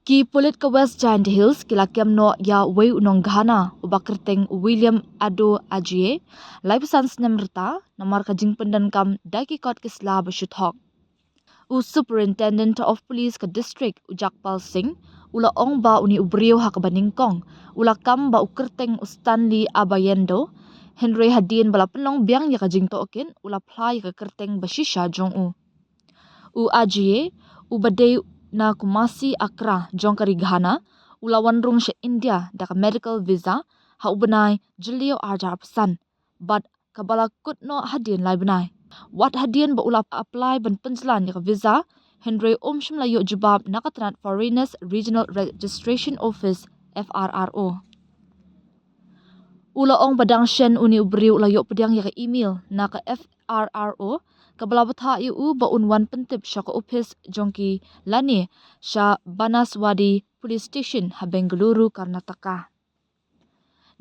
Ki pulit ke West Jaintia Hills kila kiamno ya wei unong ghana ubakerteng William Ado Ajie lai pesan snemrta namar kajing pyndonkam daki kot ke Syllad thok. Superintendent of Police ke district Ujakpal Singh ula ong ba uni ubriu hak baningkong ula kam ba ukerteng Stanley Abayendo Henry Hadin bala penong biang ya kajing token ula plai ke kerteng bashisha jong u Ajie u badai na kumasi akra jong kari Ghana ulawan rung she India dak medical visa ha ubenai jelio arjar pesan but kabala kutno hadin lai benai wat hadin ba ula apply ban penjalan ya visa Henry shim layo jubab nakatrat foreigners regional registration office FRRO ula ong badang shen uni ubri layo pedang ya email na ka FRRO kabala batha yu ba unwan pentip shaka office jongki lani Shah Banaswadi police station ha Bengaluru Karnataka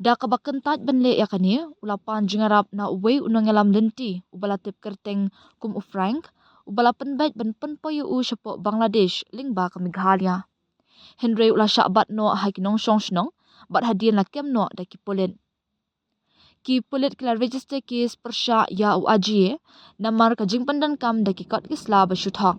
da kabakentat benle yakani ulapan jingarap na uwei unangalam lenti ubala tip kerteng kum ufrank ubala penbait ben penpoyu shapo Bangladesh lingba ka Meghalaya Henry ula syabat no hakinong song bat hadien la kemno da kipolen ki pulit kila register case persya ya u ajie namar kajing pyndonkam da ki kot ki Syllad thok